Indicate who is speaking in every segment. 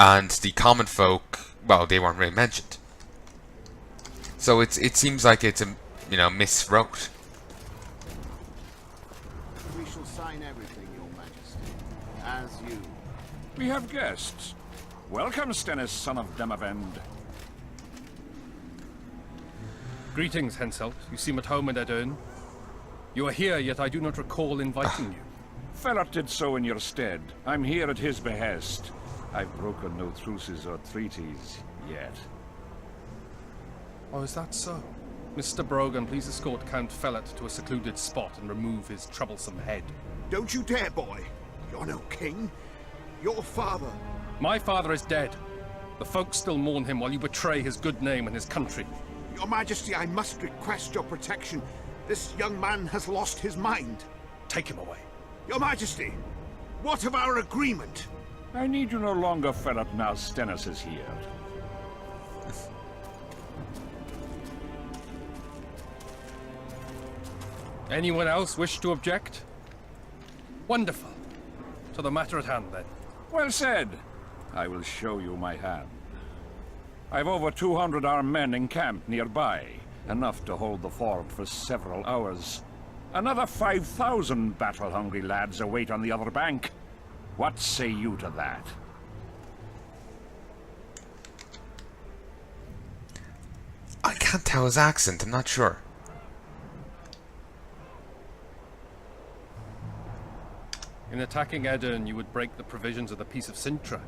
Speaker 1: and the common folk, well, they weren't really mentioned. So it seems like it's a miswrote.
Speaker 2: We shall sign everything, Your Majesty, as you.
Speaker 3: We have guests. Welcome, Stennis, son of Demavend.
Speaker 4: Greetings, Henselt. You seem at home in Edern. You are here, yet I do not recall inviting you.
Speaker 3: Phillip did so in your stead. I'm here at his behest. I've broken no truces or treaties yet.
Speaker 4: Oh, is that so? Mr. Brogan, please escort Count Fellet to a secluded spot and remove his troublesome head.
Speaker 2: Don't you dare, boy. You're no king. Your father.
Speaker 4: My father is dead. The folk still mourn him while you betray his good name and his country.
Speaker 2: Your Majesty, I must request your protection. This young man has lost his mind.
Speaker 4: Take him away.
Speaker 2: Your Majesty, what of our agreement?
Speaker 3: I need you no longer, Phillip, now Stennis is here.
Speaker 4: Anyone else wish to object? Wonderful. To the matter at hand, then.
Speaker 3: Well said. I will show you my hand. I've over 200 armed men encamped nearby, enough to hold the fort for several hours. Another 5,000 battle-hungry lads await on the other bank. What say you to that?
Speaker 1: I can't tell his accent, I'm not sure.
Speaker 4: In attacking Edern, you would break the provisions of the Peace of Sintra.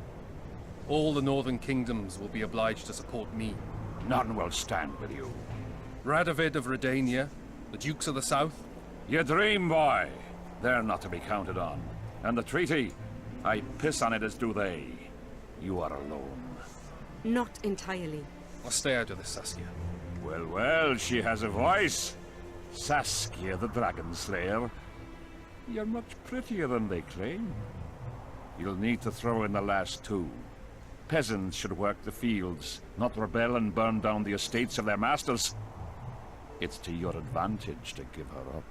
Speaker 4: All the northern kingdoms will be obliged to support me.
Speaker 3: None will stand with you.
Speaker 4: Radovid of Redania, the Dukes of the South.
Speaker 3: You dream, boy. They're not to be counted on. And the treaty, I piss on it as do they. You are alone.
Speaker 5: Not entirely.
Speaker 4: I'll stay out of this, Saskia.
Speaker 3: Well, well, she has a voice. Saskia the Dragon Slayer. You're much prettier than they claim. You'll need to throw in the last two. Peasants should work the fields, not rebel and burn down the estates of their masters. It's to your advantage to give her up.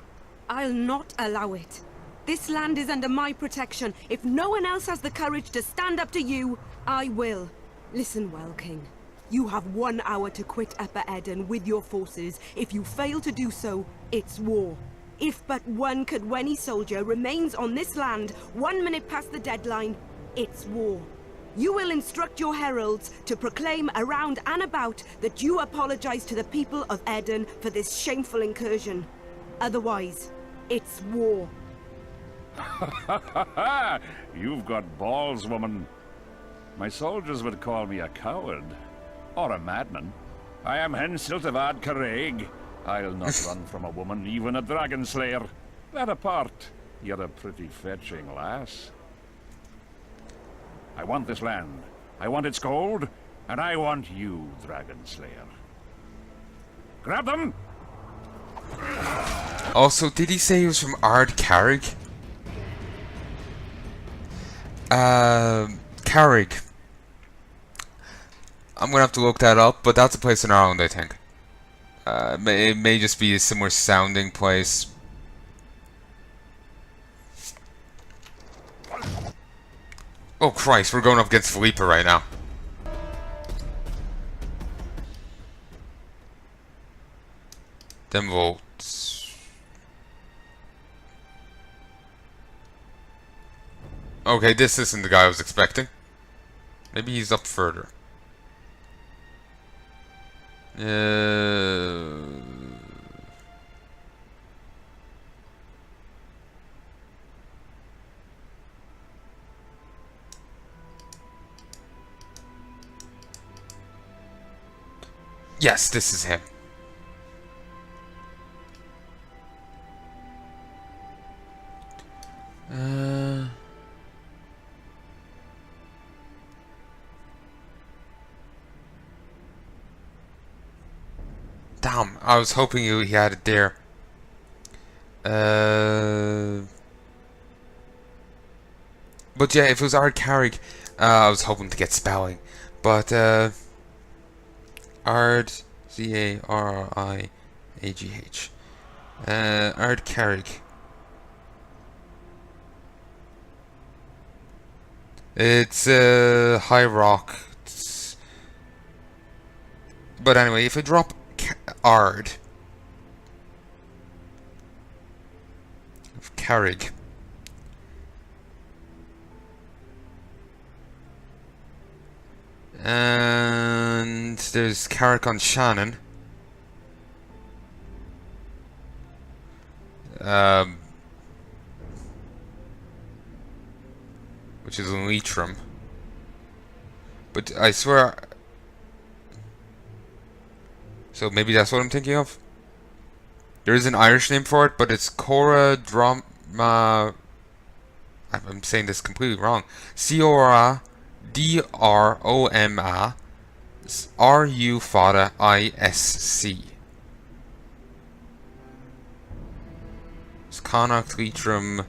Speaker 5: I'll not allow it. This land is under my protection. If no one else has the courage to stand up to you, I will. Listen well, King. You have 1 hour to quit Upper Edern with your forces. If you fail to do so, it's war. If but one Cadweni soldier remains on this land 1 minute past the deadline, it's war. You will instruct your heralds to proclaim around and about that you apologize to the people of Edern for this shameful incursion. Otherwise, it's war.
Speaker 3: You've got balls, woman. My soldiers would call me a coward. Or a madman. I am Henselt of Ad Caraig. I'll not run from a woman, even a dragon slayer. That apart, you're a pretty fetching lass. I want this land. I want its gold. And I want you, dragon slayer. Grab them!
Speaker 1: Also, did he say he was from Ard Carrig? Carrig. I'm gonna have to look that up, but that's a place in Ireland, I think. It may just be a similar sounding place. Oh Christ, we're going up against Philippa right now. Then votes. Okay, this isn't the guy I was expecting. Maybe he's up further. Yes, this is him. Damn, I was hoping he had it there. But yeah, if it was Ard Carrig, I was hoping to get spelling. But Ard, C-A-R-R-I-A-G-H. Ard Carrig. It's a high rock. But anyway, if I drop Ard of Carrig, and there's Carrick on Shannon. Which is in Leitrim. But I swear... So maybe that's what I'm thinking of? There is an Irish name for it, but it's Cora Droma... I'm saying this completely wrong. Cora Droma Ru Fada ISC. It's Connacht, Leitrim...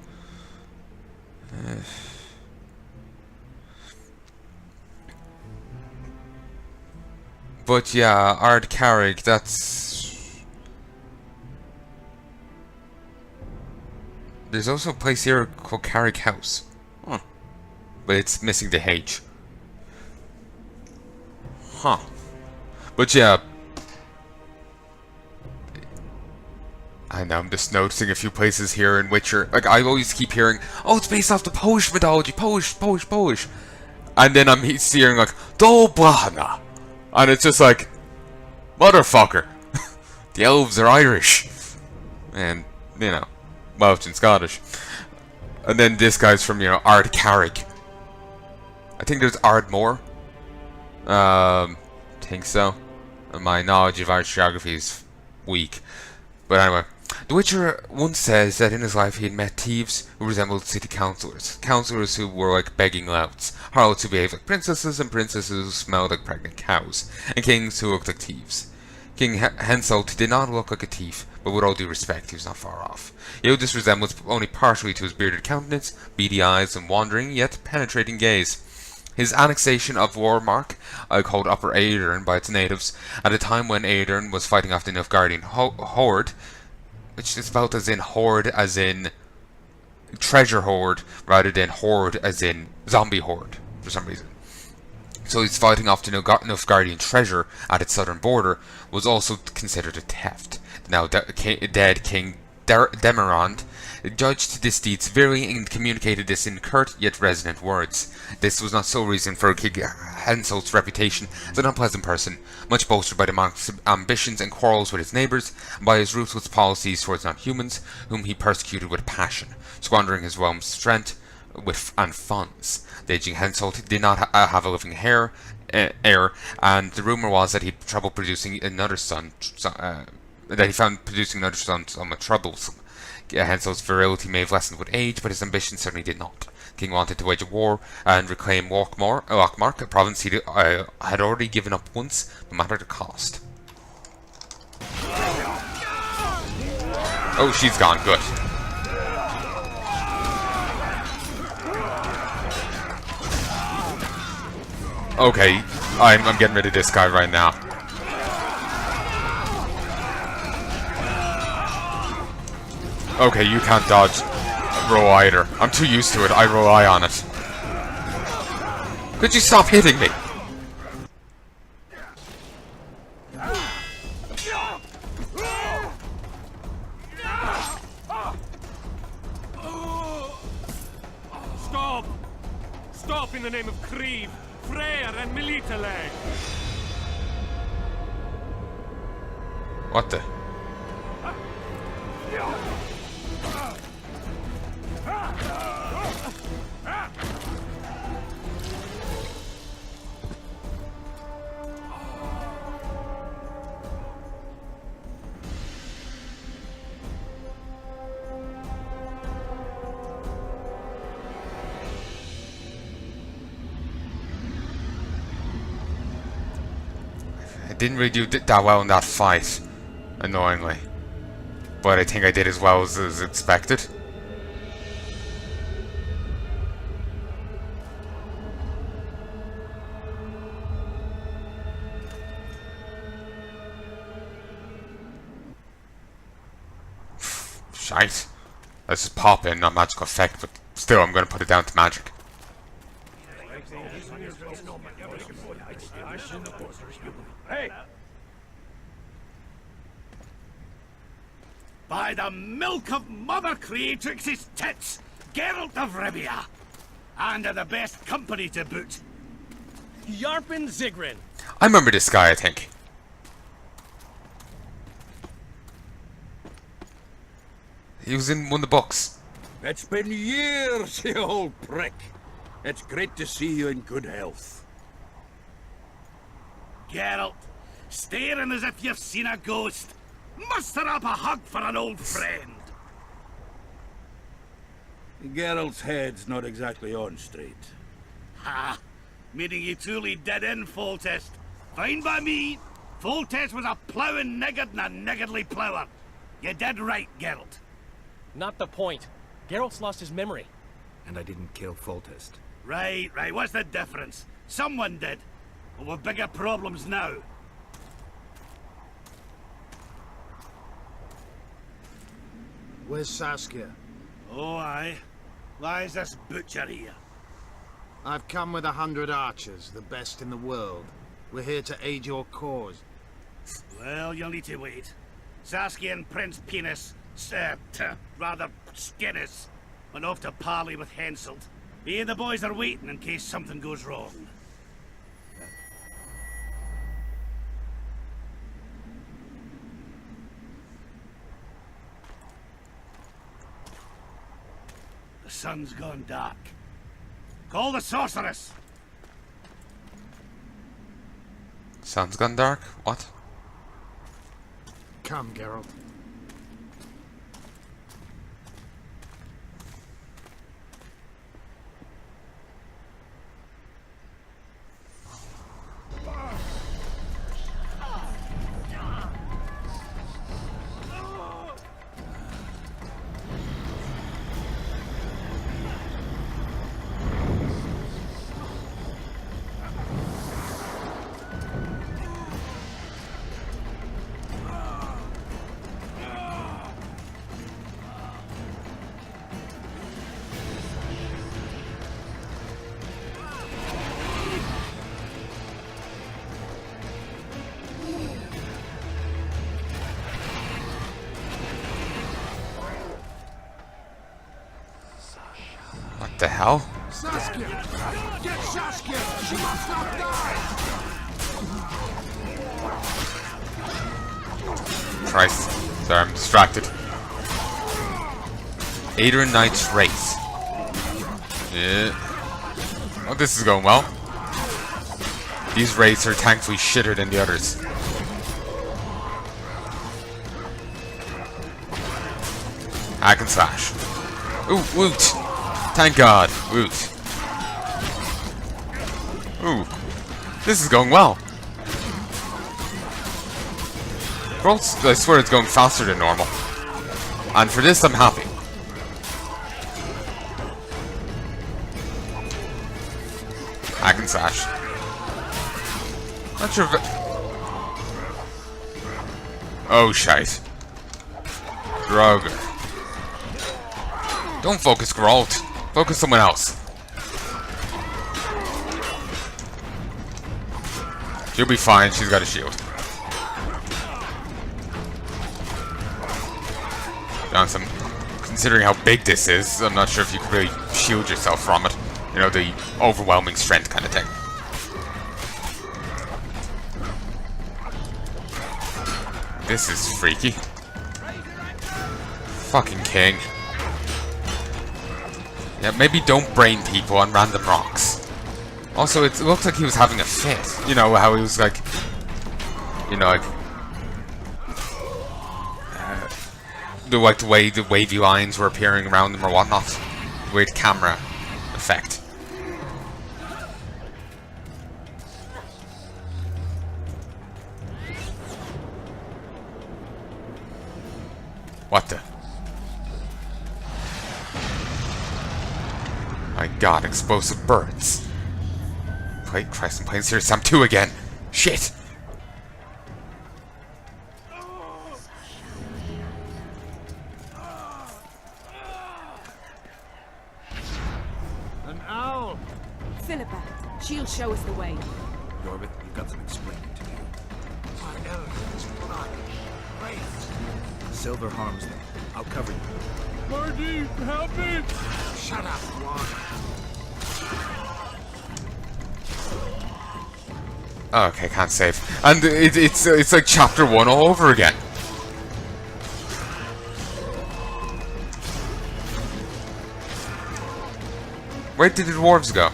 Speaker 1: But yeah, Ard Carrig, that's... There's also a place here called Carrig House. Huh. But it's missing the H. Huh. But yeah. I know, I'm just noticing a few places here in Witcher. Like, I always keep hearing, oh, it's based off the Polish mythology, Polish. And then I'm hearing like, Dolblana. And it's just like, motherfucker. The elves are Irish. And, you know, Welsh and Scottish. And then this guy's from, you know, Ard Carrig. I think there's Ardmore. Think so. And my knowledge of Irish geography is weak. But anyway, The Witcher once says that in his life he had met thieves who resembled city councillors. Councillors who were like begging louts, harlots who behaved like princesses, and princesses who smelled like pregnant cows, and kings who looked like thieves. King Henselt did not look like a thief, but with all due respect, he was not far off. He owed this resemblance only partially to his bearded countenance, beady eyes, and wandering yet penetrating gaze. His annexation of Warmark, called Upper Aedirn by its natives, at a time when Aedirn was fighting off the Nilfgaardian horde, which is spelled as in horde, as in treasure hoard, rather than horde as in zombie horde, for some reason. So he's fighting off the Nilfgaardian treasure at its southern border, was also considered a theft. Now dead King Demerond judged this deed severely and communicated this in curt yet resonant words. This was not sole reason for King Henselt's reputation as an unpleasant person, much bolstered by the monk's ambitions and quarrels with his neighbours, and by his ruthless policies towards non-humans, whom he persecuted with passion, squandering his realm's strength and funds. The aging Henselt did not have a living heir, and the rumour was that he had trouble producing another son. That he found producing another son somewhat troublesome. Henselt's virility may have lessened with age, but his ambition certainly did not. The king wanted to wage a war and reclaim Lockmark, a province he had already given up once, no matter the cost. Oh, she's gone. Good. Okay, I'm getting rid of this guy right now. Okay, you can't dodge roll either. I'm too used to it. I rely on it. Could you stop hitting me?
Speaker 6: Stop! Stop in the name of Krieg, Freyr, and Militale!
Speaker 1: What the? I didn't really do that well in that fight, annoyingly. But I think I did as well as expected. Shite. Let's just pop in, not magical effect, but still I'm going to put it down to magic.
Speaker 7: Hey! By the milk of Mother Creatrix's tits, Geralt of Rivia! And of the best company to boot.
Speaker 6: Yarpin Zigrin.
Speaker 1: I remember this guy, I think. He was in one of the books.
Speaker 8: It's been years, you old prick. It's great to see you in good health.
Speaker 7: Geralt, staring as if you've seen a ghost. Muster up a hug for an old friend.
Speaker 8: Geralt's head's not exactly on straight.
Speaker 7: Ha! Meaning you truly did in Foltest. Fine by me. Foltest was a ploughing niggard and a niggardly plougher. You did right, Geralt.
Speaker 6: Not the point. Geralt's lost his memory.
Speaker 2: And I didn't kill Foltest.
Speaker 7: Right. What's the difference? Someone did. But we've bigger problems now.
Speaker 9: Where's Saskia?
Speaker 7: Oh, aye. Why's this butcher here?
Speaker 9: I've come with 100 archers, the best in the world. We're here to aid your cause.
Speaker 7: Well, you'll need to wait. Saskia and Prince Penis, rather Skinnis, went off to parley with Henselt. He and the boys are waiting in case something goes wrong. The sun's gone dark. Call the sorceress!
Speaker 1: Sun's gone dark? What?
Speaker 9: Come, Geralt.
Speaker 1: What the hell?
Speaker 9: Saskia! Get Saskia! She must not die!
Speaker 1: Christ. Sorry, I'm distracted. Adrian Knight's race. Yeah. Oh, this is going well. These raids are thankfully shitter than the others. Hack and slash. Ooh, woot! Thank God, woot. Ooh, this is going well. Growth, I swear it's going faster than normal. And for this, I'm happy. Hack and slash. Not sure if oh, shite. Drug. Don't focus Geralt. Focus someone else. She'll be fine. She's got a shield. Considering how big this is, I'm not sure if you could really shield yourself from it. You know, the overwhelming strength kind of thing. This is freaky. Fucking king. Yeah, maybe don't brain people on random rocks. Also, it looked like he was having a fit. You know, how he was like... You know, like... the way the wavy lines were appearing around him or whatnot. Weird camera effect. What the? My God, explosive birds. Wait, Christ, I'm playing Serious Sam 2 again. Shit!
Speaker 9: An owl!
Speaker 5: Philippa, shield the way.
Speaker 8: Norbert, you've got some explaining to do.
Speaker 9: My elephants, blood, wraiths.
Speaker 8: Silver harms them. I'll cover you.
Speaker 3: Marty, help me!
Speaker 9: Shut up, Juan.
Speaker 1: Okay, can't save. And it's like chapter 1 all over again. Where did the dwarves go?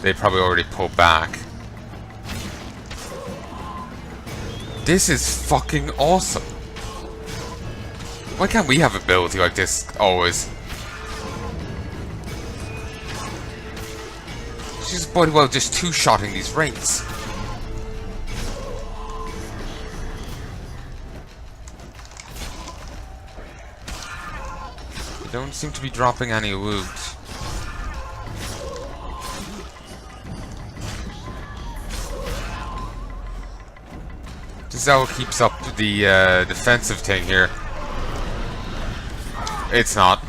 Speaker 1: They probably already pulled back. This is fucking awesome. Why can't we have ability like this always? She's bloody well just two-shotting these wraiths. They don't seem to be dropping any loot. This is how it keeps up the defensive thing here. It's not.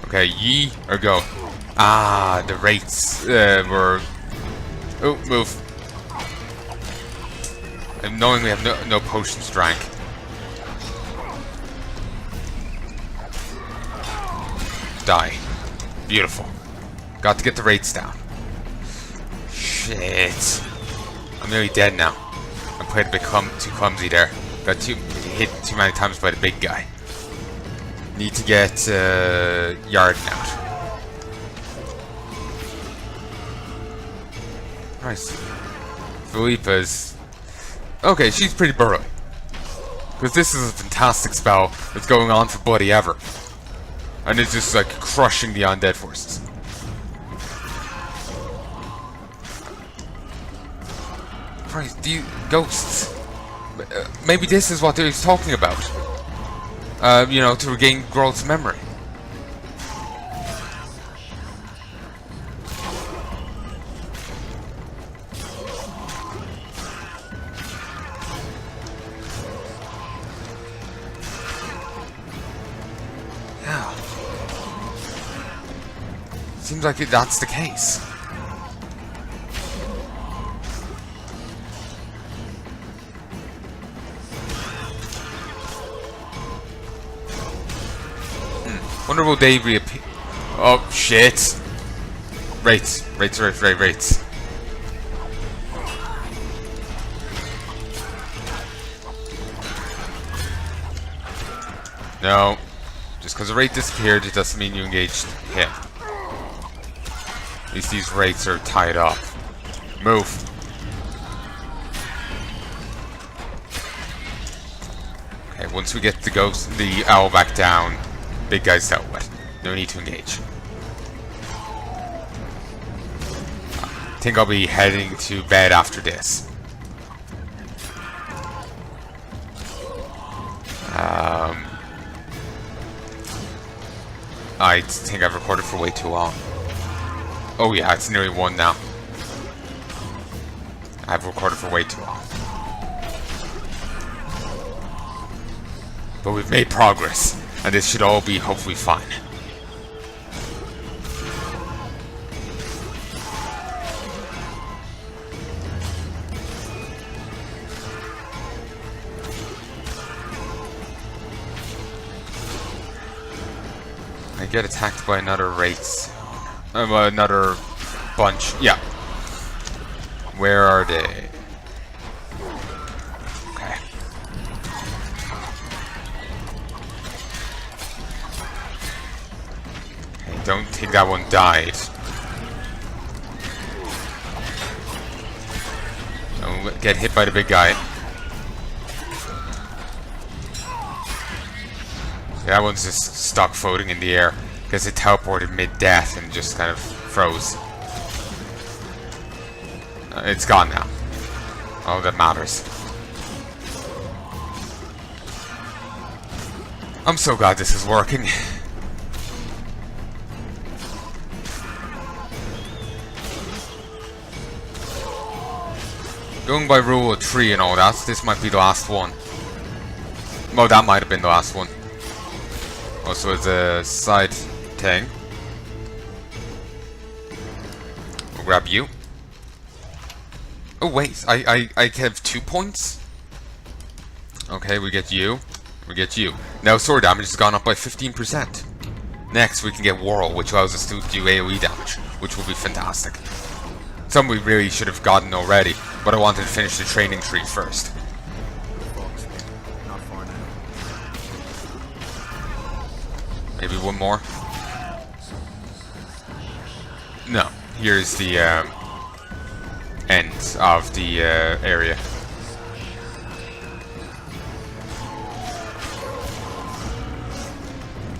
Speaker 1: Okay, ye or go. Ah, the wraiths were. Oh, move. And knowing we have no potions drank. Die. Beautiful. Got to get the wraiths down. Shit. I'm nearly dead now. I played a bit too clumsy there. Got hit too many times by the big guy. Need to get Yarden out. Nice. Philippa's... Okay, she's pretty burly. Because this is a fantastic spell that's going on for bloody ever. And it's just like crushing the undead forces. Christ, ghosts. Maybe this is what they're talking about. You know, to regain Groth's memory. Yeah. Seems like that's the case. Wonder will they reappear? Oh shit! Wraiths. No. Just because a wraith disappeared, it doesn't mean you engaged him. At least these wraiths are tied up. Move. Okay, once we get the owl back down, big guy's dealt with. No need to engage. I think I'll be heading to bed after this. I think I've recorded for way too long. Oh yeah, it's nearly 1 now. I've recorded for way too long. But we've made progress. And this should all be hopefully fine. I get attacked by another wraith. Another bunch. Yeah. Where are they? Okay. Don't think that one died. Don't get hit by the big guy. That one's just stuck floating in the air because it teleported mid-death and just kind of froze. It's gone now. All that matters. I'm so glad this is working. Going by rule of 3 and all that, this might be the last one. Well, that might have been the last one. Also, it's a side thing. We'll grab you. Oh wait, I have 2 points? Okay, we get you. We get you. Now sword damage has gone up by 15%. Next we can get Whirl, which allows us to do AoE damage, which will be fantastic. Some we really should have gotten already, but I wanted to finish the training tree first.
Speaker 9: Not far now.
Speaker 1: Maybe one more? No. Here's the end of the area.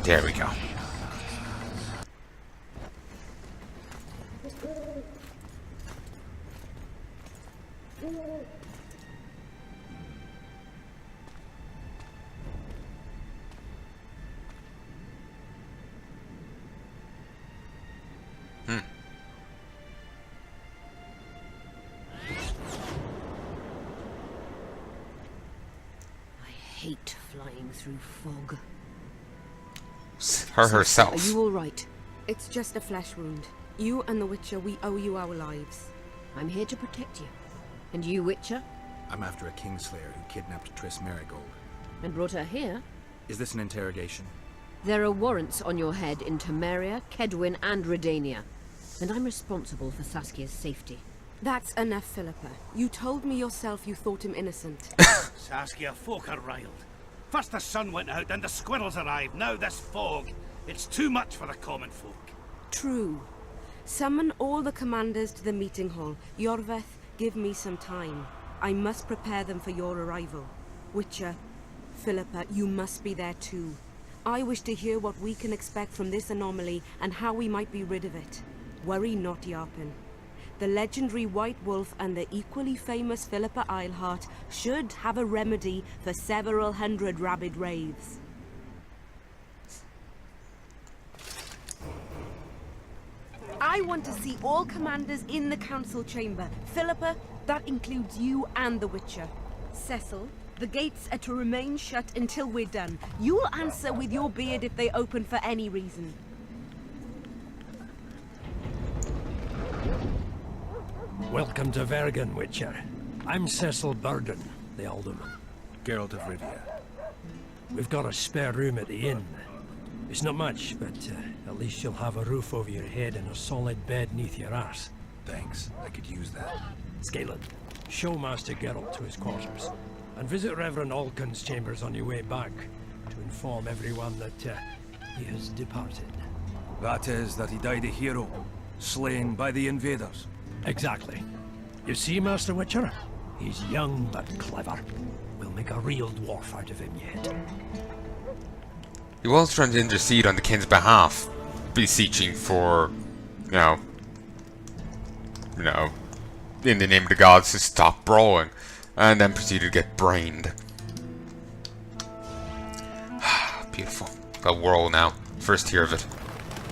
Speaker 1: There we go.
Speaker 10: I hate flying through fog.
Speaker 1: Her herself.
Speaker 10: Are you all right?
Speaker 5: It's just a flesh wound. You and the Witcher, we owe you our lives.
Speaker 10: I'm here to protect you. And you, Witcher?
Speaker 11: I'm after a Kingslayer who kidnapped Triss Marigold.
Speaker 10: And brought her here?
Speaker 11: Is this an interrogation?
Speaker 10: There are warrants on your head in Temeria, Kedwin, and Redania. And I'm responsible for Saskia's safety.
Speaker 5: That's enough, Philippa. You told me yourself you thought him innocent.
Speaker 7: Saskia, folk are riled. First the sun went out, then the squirrels arrived, now this fog. It's too much for the common folk.
Speaker 5: True. Summon all the commanders to the meeting hall. Yorveth, give me some time. I must prepare them for your arrival. Witcher, Philippa, you must be there too. I wish to hear what we can expect from this anomaly and how we might be rid of it. Worry not, Yarpin. The legendary White Wolf and the equally famous Philippa Eilhart should have a remedy for several hundred rabid wraiths. I want to see all commanders in the council chamber. Philippa, that includes you and the Witcher. Cecil, the gates are to remain shut until we're done. You'll answer with your beard if they open for any reason.
Speaker 12: Welcome to Vergen, Witcher. I'm Cecil Burden, the Alderman.
Speaker 11: Geralt of Rivia.
Speaker 12: We've got a spare room at the inn. It's not much, but at least you'll have a roof over your head and a solid bed neath your arse.
Speaker 11: Thanks, I could use that.
Speaker 12: Scaelan, show Master Geralt to his quarters, and visit Reverend Alcon's chambers on your way back, to inform everyone that he has departed.
Speaker 11: That is, that he died a hero, slain by the invaders.
Speaker 12: Exactly. You see, Master Witcher? He's young but clever. We'll make a real dwarf out of him yet.
Speaker 1: He was trying to intercede on the king's behalf, beseeching for, you know, in the name of the gods to stop brawling, and then proceeded to get brained. Beautiful. Got Whirl now. First tier of it.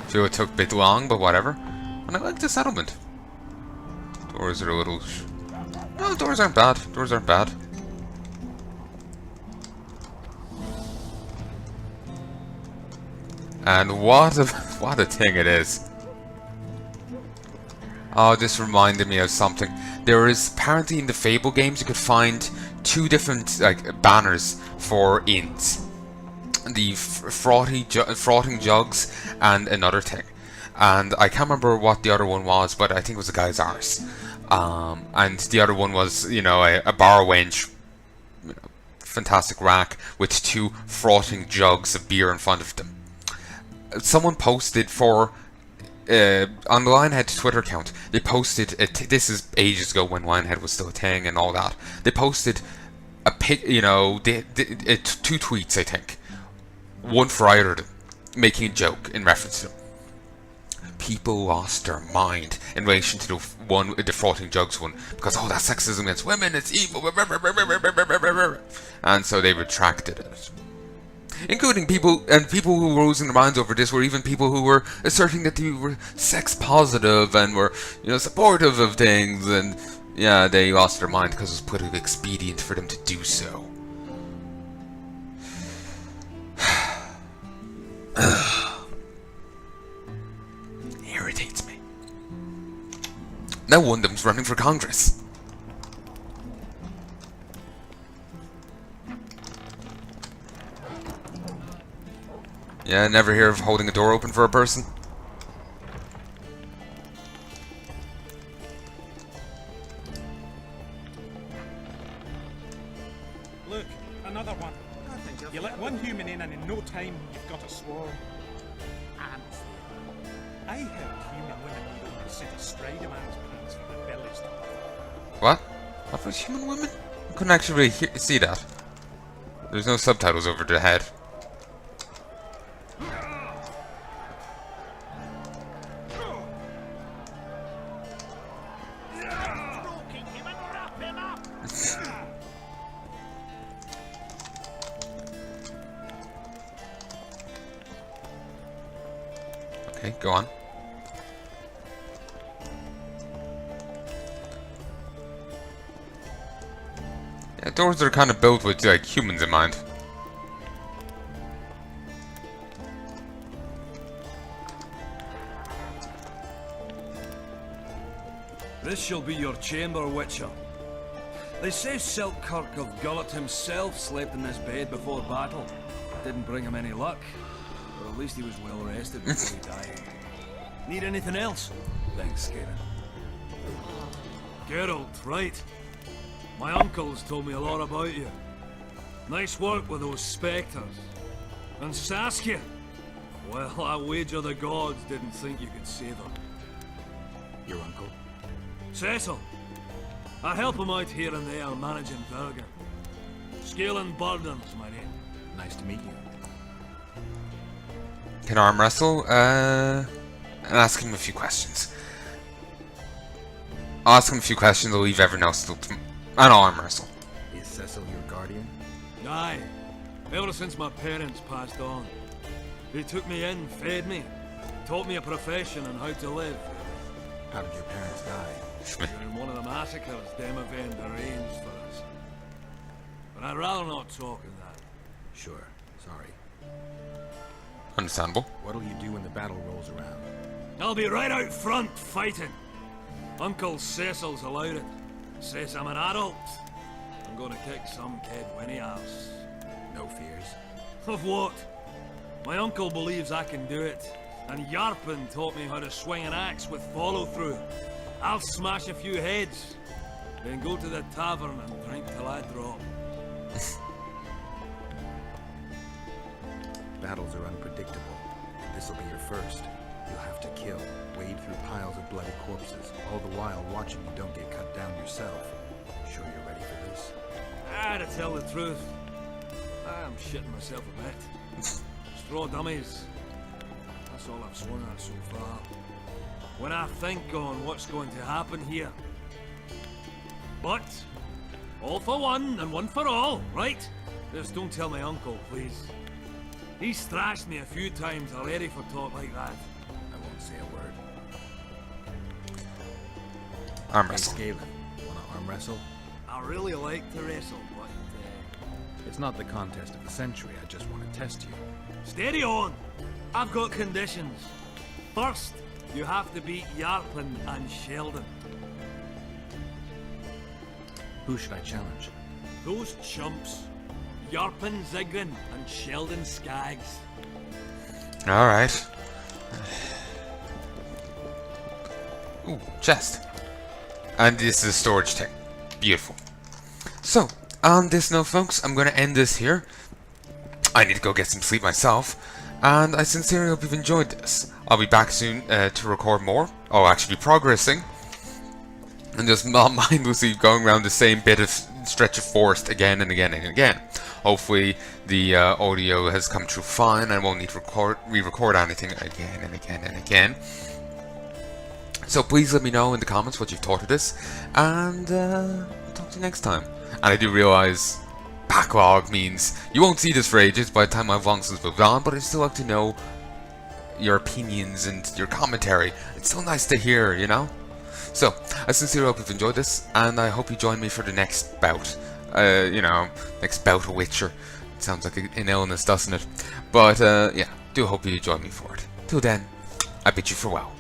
Speaker 1: Feel it took a bit long, but whatever. And I like the settlement. Doors are a little... No, doors aren't bad. Doors aren't bad. And what a thing it is. Oh, this reminded me of something. There is apparently in the Fable games you could find 2 different banners for inns. The frotting jugs and another thing. And I can't remember what the other one was, but I think it was a guy's arse. And the other one was, you know, a bar wench, fantastic rack with 2 frotting jugs of beer in front of them. Someone posted for on the Lionhead Twitter account. They posted this is ages ago when Lionhead was still a thing and all that. They posted a pic, you know, 2 tweets, I think, one for either of them, making a joke in reference to them. People lost their mind in relation to the frotting jugs one because that's sexism against women, it's evil, and so they retracted it. Including people who were losing their minds over this were even people who were asserting that they were sex positive and were, you know, supportive of things, and yeah, they lost their mind because it was politically expedient for them to do so. Now one of them's running for Congress. Yeah, never hear of holding a door open for a person.
Speaker 13: Look, another one. You let one human in and in no time you've got a swarm. And I heard human women need only sit astride a man's pants for their bellies to
Speaker 1: What? What was human women? I couldn't actually really see that. There's no subtitles over the head. Okay, go on. Yeah, doors are kind of built with like humans in mind.
Speaker 11: This shall be your chamber, Witcher. They say Selkirk of Gullet himself slept in this bed before battle. Didn't bring him any luck. But at least he was well rested before he died. Need anything else? Thanks, Skaden. Geralt, right. My uncles told me a lot about you. Nice work with those spectres. And Saskia. Well, I wager the gods didn't think you could save her.
Speaker 14: Your uncle?
Speaker 11: Cecil. I help him out here and there managing Verger. Scaling burdens, my name.
Speaker 14: Nice to meet you.
Speaker 1: Can arm wrestle? And ask him a few questions. I'll ask him a few questions, I'll leave everyone else to... and I'll arm wrestle.
Speaker 14: Is Cecil your guardian?
Speaker 11: Aye. Ever since my parents passed on. They took me in, fed me, taught me a profession and how to live.
Speaker 14: How did your parents die?
Speaker 11: During one of the massacres Demavend arranged for us. But I'd rather not talk of that.
Speaker 14: Sure. Sorry.
Speaker 1: Understandable.
Speaker 14: What'll you do when the battle rolls around?
Speaker 11: I'll be right out front fighting. Uncle Cecil's allowed it. Says I'm an adult. I'm gonna kick some kid when he asks.
Speaker 14: No fears?
Speaker 11: Of what? My uncle believes I can do it. And Yarpen taught me how to swing an axe with follow-through. I'll smash a few heads. Then go to the tavern and drink till I drop.
Speaker 14: Battles are unpredictable. This'll be your first. You'll have to kill, wade through piles of bloody corpses, all the while watching you don't get cut down yourself. Sure you're ready for this?
Speaker 11: To tell the truth, I'm shitting myself a bit. Straw dummies. That's all I've swung at so far. When I think on what's going to happen here. But, all for one and one for all, right? Just don't tell my uncle, please. He's thrashed me a few times already for talk like that.
Speaker 14: I won't say a word.
Speaker 1: Arm wrestle.
Speaker 14: Hey, Scoia'tael, wanna arm wrestle?
Speaker 11: I really like to wrestle, but...
Speaker 14: It's not the contest of the century, I just want to test you.
Speaker 11: Steady on! I've got conditions. First, you have to beat Yarpen and Sheldon.
Speaker 14: Who should I challenge?
Speaker 11: Those chumps. Yarpen Zigrin and Sheldon Skaggs.
Speaker 1: Alright. Ooh, chest. And this is a storage tank. Beautiful. So, on this note, folks, I'm going to end this here. I need to go get some sleep myself. And I sincerely hope you've enjoyed this. I'll be back soon to record more. I'll actually be progressing. And just not mindlessly going around the same bit of stretch of forest again and again and again. Hopefully the audio has come through fine and I won't need to re-record anything again and again and again. So please let me know in the comments what you've thought of this. And I'll talk to you next time. And I do realise backlog means you won't see this for ages by the time I've long since moved on, but I'd still like to know your opinions and your commentary. It's so nice to hear, you know? So, I sincerely hope you've enjoyed this, and I hope you join me for the next bout. Next bout of Witcher. It sounds like an illness, doesn't it? But, yeah, do hope you join me for it. Till then, I bid you farewell.